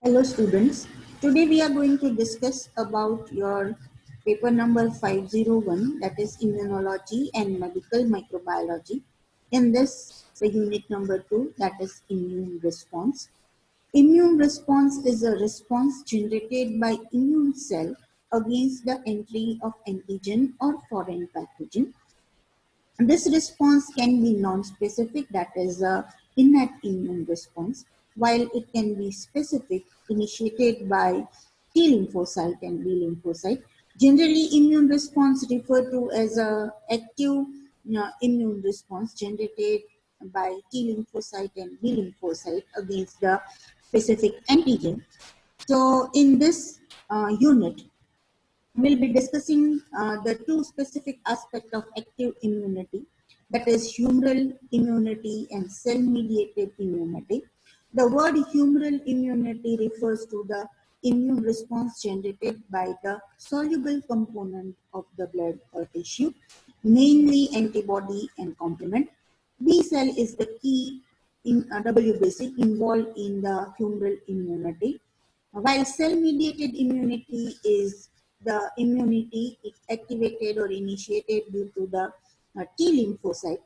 Hello students, today we are going to discuss about your paper number 501, that is Immunology and Medical Microbiology. In this, the unit number 2, that is Immune Response. Immune response is a response generated by immune cell against the entry of antigen or foreign pathogen. This response can be non-specific, that is innate immune response, while it can be specific, initiated by T lymphocyte and B lymphocyte. Generally, immune response referred to as a active immune response generated by T lymphocyte and B lymphocyte against the specific antigen. So, in this unit, we'll be discussing the two specific aspects of active immunity, that is humoral immunity and cell-mediated immunity. The word humoral immunity refers to the immune response generated by the soluble component of the blood or tissue, mainly antibody and complement. B cell is the key in WBC involved in the humoral immunity, while cell-mediated immunity is the immunity activated or initiated due to the T lymphocyte,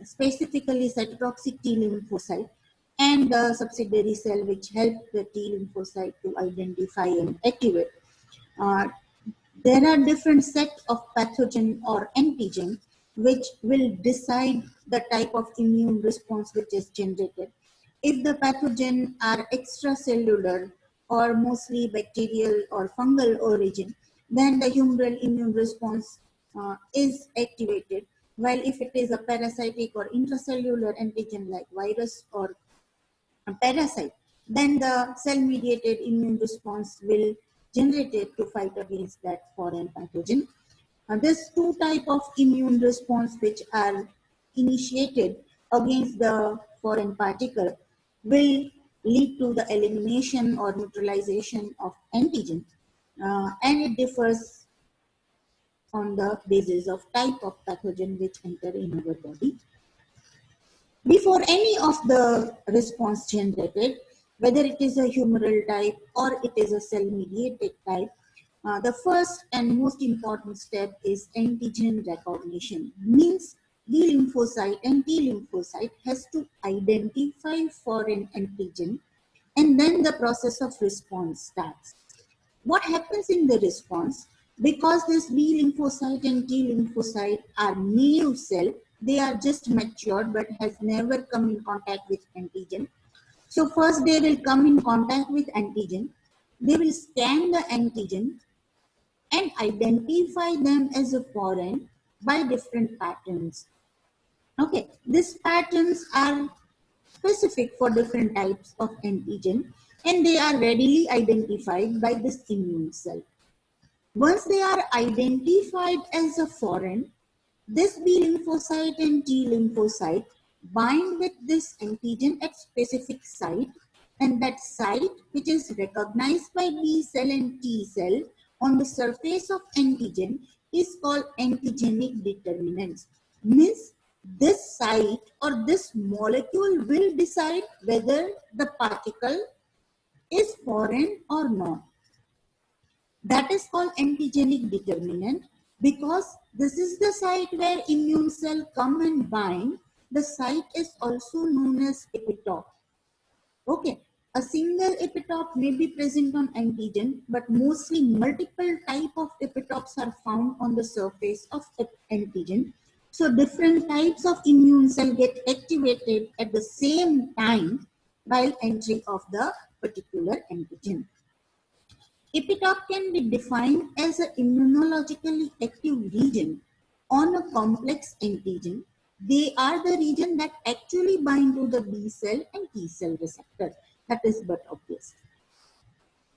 specifically cytotoxic T lymphocyte, and the subsidiary cell which help the T lymphocyte to identify and activate. Uh, there are different sets of pathogen or antigen which will decide the type of immune response which is generated. If the pathogen are extracellular or mostly bacterial or fungal origin, then the humoral immune response is activated. While if it is a parasitic or intracellular antigen like virus or a parasite, then the cell-mediated immune response will generate it to fight against that foreign pathogen. There's two types of immune response which are initiated against the foreign particle will lead to the elimination or neutralization of antigen, and it differs on the basis of type of pathogen which enter in our body. Before any of the response generated, whether it is a humoral type or it is a cell-mediated type, the first and most important step is antigen recognition. Means B lymphocyte and T lymphocyte has to identify foreign antigen, and then the process of response starts. What happens in the response? Because this B lymphocyte and T lymphocyte are naive cell, they are just matured but has never come in contact with antigen. So first they will come in contact with antigen, they will scan the antigen and identify them as a foreign by different patterns. Okay, these patterns are specific for different types of antigen and they are readily identified by this immune cell. Once they are identified as a foreign, this B lymphocyte and T lymphocyte bind with this antigen at specific site, and that site which is recognized by B cell and T cell on the surface of antigen is called antigenic determinants. Means this site or this molecule will decide whether the particle is foreign or not. That is called antigenic determinant because this is the site where immune cell come and bind. The site is also known as epitope. Okay, a single epitope may be present on antigen, but mostly multiple type of epitopes are found on the surface of antigen. So different types of immune cell get activated at the same time while entry of the particular antigen. Epitope can be defined as an immunologically active region on a complex antigen. They are the region that actually bind to the B cell and T cell receptor. That is but obvious.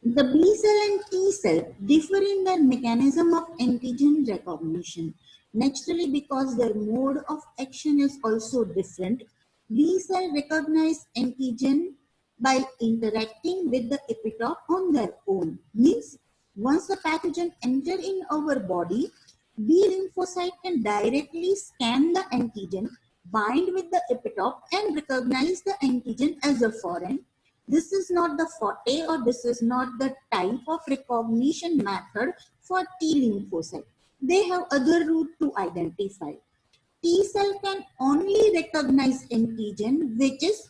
The B cell and T cell differ in their mechanism of antigen recognition. Naturally, because their mode of action is also different, B cell recognize antigen by interacting with the epitope on their own. Means, once a pathogen enter in our body, B lymphocyte can directly scan the antigen, bind with the epitope and recognize the antigen as a foreign. This is not the forte or this is not the type of recognition method for T lymphocyte. They have other route to identify. T cell can only recognize antigen which is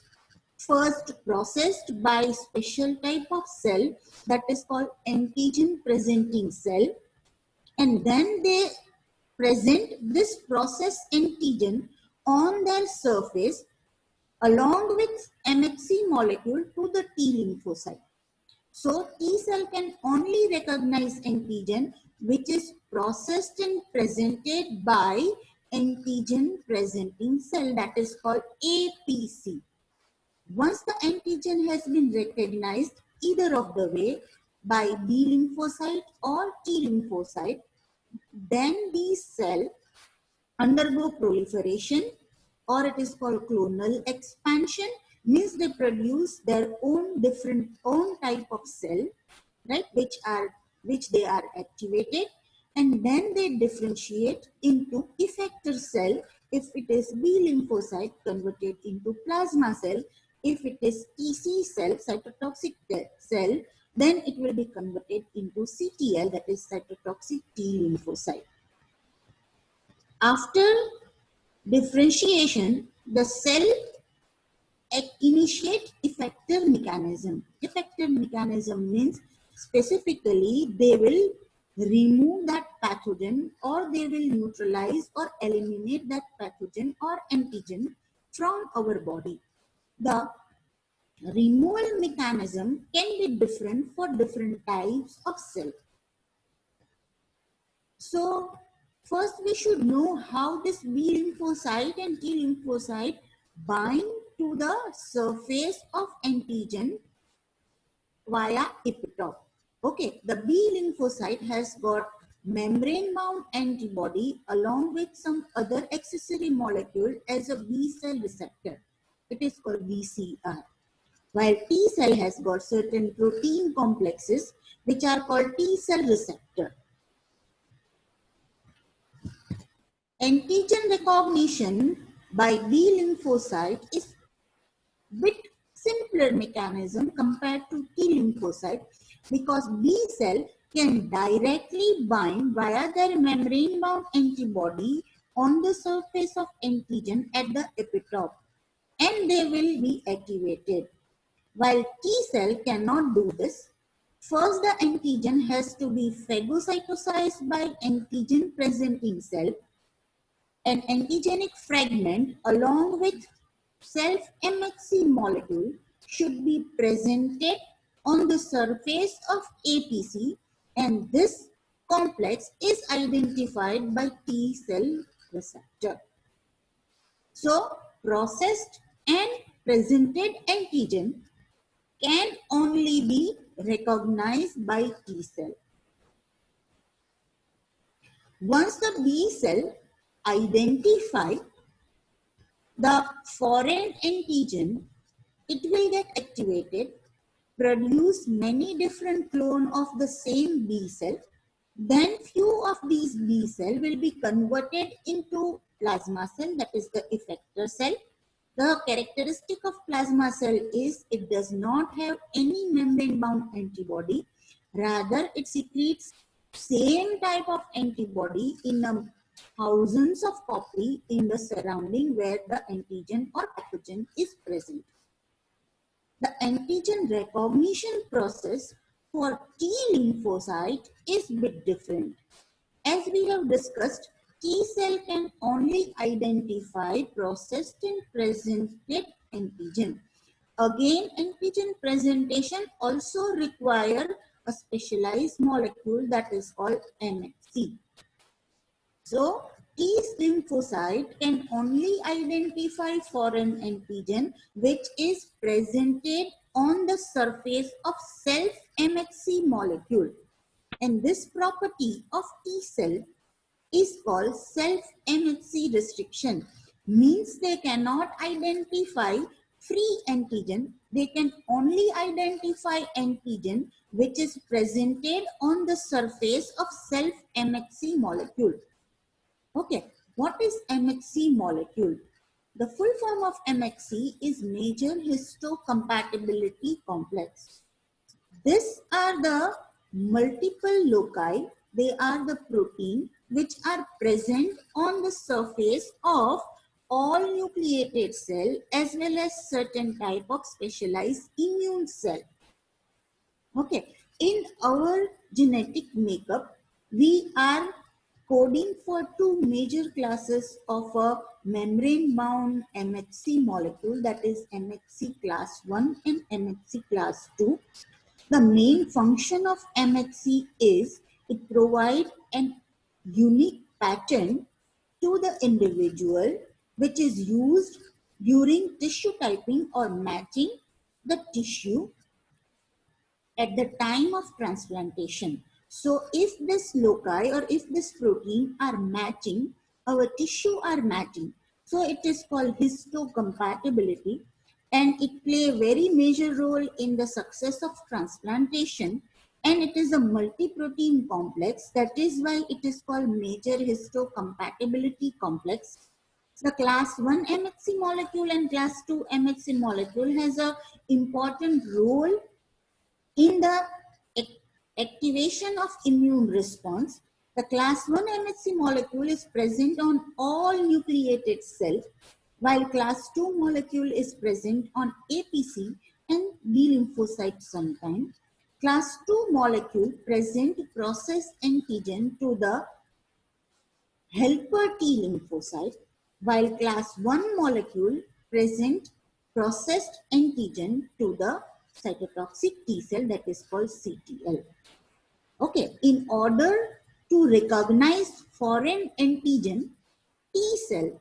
first processed by special type of cell that is called antigen presenting cell, and then they present this processed antigen on their surface along with MHC molecule to the T lymphocyte. So T cell can only recognize antigen which is processed and presented by antigen presenting cell, that is called APC. Once the antigen has been recognized either of the way by B lymphocyte or T lymphocyte, then these cells undergo proliferation, or it is called clonal expansion, means they produce their own type of cell, right, which they are activated, and then they differentiate into effector cell. If it is B lymphocyte, converted into plasma cell. If it is TC cell, cytotoxic cell, then it will be converted into CTL, that is cytotoxic T lymphocyte. After differentiation, the cell initiate effector mechanism. Effector mechanism means specifically they will remove that pathogen, or they will neutralize or eliminate that pathogen or antigen from our body. The removal mechanism can be different for different types of cell. So first we should know how this B lymphocyte and T lymphocyte bind to the surface of antigen via epitope. Okay, the B lymphocyte has got membrane bound antibody along with some other accessory molecule as a B cell receptor. It is called BCR. While T cell has got certain protein complexes which are called T cell receptor. Antigen recognition by B lymphocyte is bit simpler mechanism compared to T lymphocyte, because B cell can directly bind via their membrane bound antibody on the surface of antigen at the epitope, and they will be activated. While T cell cannot do this, first the antigen has to be phagocytosized by antigen presenting cell. An antigenic fragment along with self-MHC molecule should be presented on the surface of APC, and this complex is identified by T cell receptor. So, processed and presented antigen can only be recognized by T cell. Once the B cell identify the foreign antigen, it will get activated, produce many different clones of the same B cell. Then few of these B cell will be converted into plasma cell, that is the effector cell. The characteristic of plasma cell is it does not have any membrane bound antibody. Rather, it secretes same type of antibody in thousands of copy in the surrounding where the antigen or pathogen is present. The antigen recognition process for T lymphocyte is a bit different. As we have discussed, T cell can only identify processed and presented antigen. Again, antigen presentation also require a specialized molecule that is called MHC. So, T lymphocyte can only identify foreign antigen which is presented on the surface of self-MHC molecule. And this property of T cell is called self-MHC restriction. Means they cannot identify free antigen. They can only identify antigen which is presented on the surface of self-MHC molecule. Okay, what is MHC molecule? The full form of MHC is major histocompatibility complex. These are the multiple loci. They are the protein which are present on the surface of all nucleated cell as well as certain type of specialized immune cell. Okay, in our genetic makeup, we are coding for two major classes of a membrane-bound MHC molecule, that is MHC class 1 and MHC class 2. The main function of MHC is it provides an unique pattern to the individual which is used during tissue typing or matching the tissue at the time of transplantation. So if this loci or if this protein are matching, our tissue are matching. So it is called histocompatibility, and it play a very major role in the success of transplantation, and it is a multi-protein complex. That is why it is called major histocompatibility complex. The class 1 MHC molecule and class 2 MHC molecule has a important role in the activation of immune response. The class 1 MHC molecule is present on all nucleated cells, while class 2 molecule is present on APC and B lymphocyte sometimes. Class 2 molecule present process antigen to the helper T lymphocyte, while class 1 molecule present processed antigen to the cytotoxic T cell, that is called CTL. Okay, in order to recognize foreign antigen, T cell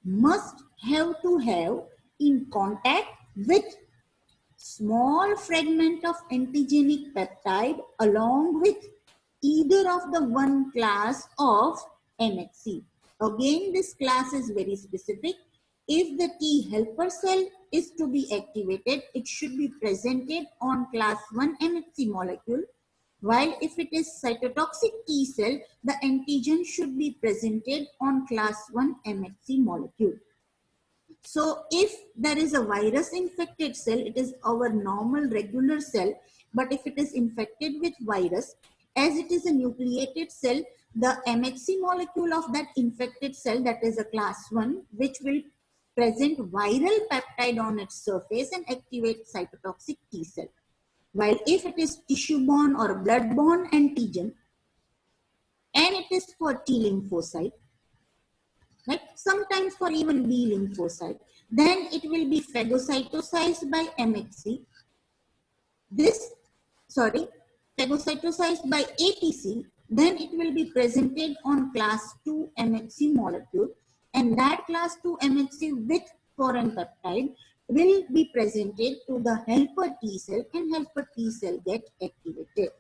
must have to have in contact with small fragment of antigenic peptide along with either of the one class of MHC. Again, this class is very specific. If the T helper cell is to be activated, it should be presented on class 1 MHC molecule, while if it is cytotoxic T cell, the antigen should be presented on class 1 MHC molecule. So if there is a virus infected cell, it is our normal regular cell, but if it is infected with virus, as it is a nucleated cell, the MHC molecule of that infected cell, that is a class 1, which will present viral peptide on its surface and activate cytotoxic T cell. While if it is tissue-borne or blood-borne antigen, and it is for T lymphocyte, right? Sometimes for even B lymphocyte, then it will be phagocytosized by MHC. Phagocytosized by ATC, then it will be presented on class 2 MHC molecule, and that class 2 MHC with foreign peptide will be presented to the helper T cell, and helper T cell get activated.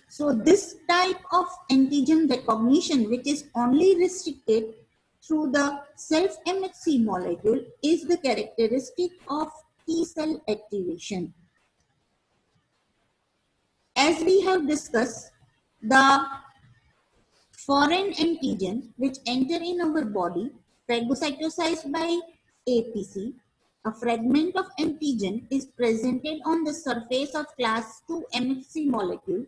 So this type of antigen recognition, which is only restricted through the self-MHC molecule, is the characteristic of T cell activation. As we have discussed, the foreign antigen which enter in our body, phagocytosized by APC, a fragment of antigen is presented on the surface of class 2 MHC molecule,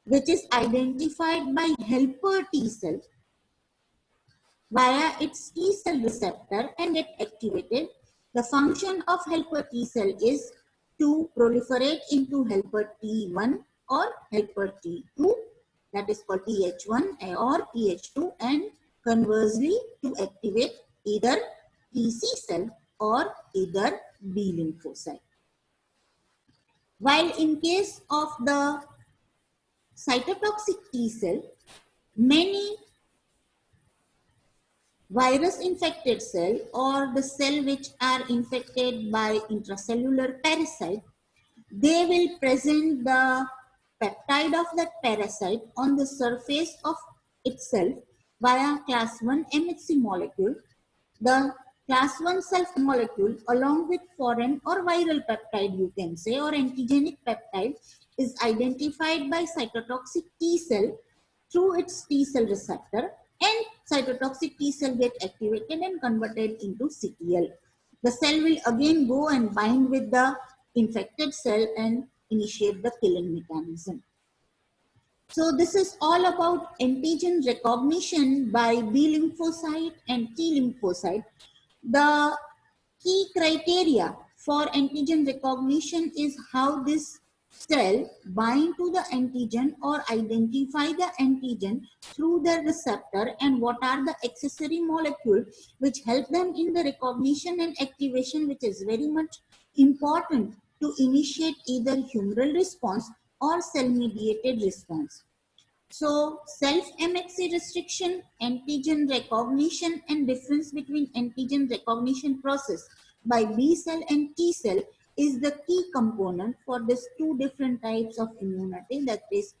which is identified by helper T cell via its T cell receptor and get activated. The function of helper T cell is to proliferate into helper T1 or helper T2, that is called Th1 or Th2, and conversely to activate either TC cell or either B lymphocyte. While in case of the cytotoxic T cell, many virus infected cell or the cell which are infected by intracellular parasite, they will present the peptide of that parasite on the surface of itself via class 1 MHC molecule. The class 1 self molecule along with foreign or viral peptide, you can say, or antigenic peptide, is identified by cytotoxic T cell through its T cell receptor and cytotoxic T cell get activated and converted into CTL. The cell will again go and bind with the infected cell and initiate the killing mechanism. So this is all about antigen recognition by B lymphocyte and T lymphocyte. The key criteria for antigen recognition is how this cell bind to the antigen or identify the antigen through the receptor, and what are the accessory molecule which help them in the recognition and activation, which is very much important to initiate either humoral response or cell mediated response. So self-MHC restriction, antigen recognition, and difference between antigen recognition process by B cell and T cell is the key component for these two different types of immunity, that is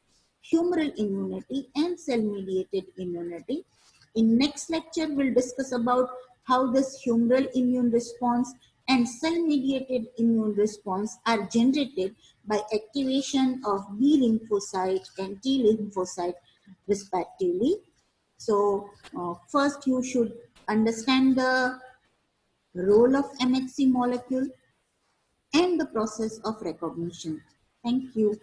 humoral immunity and cell-mediated immunity. In next lecture, we'll discuss about how this humoral immune response and cell-mediated immune response are generated by activation of B lymphocyte and T lymphocyte respectively. So first you should understand the role of MHC molecule and the process of recognition. Thank you.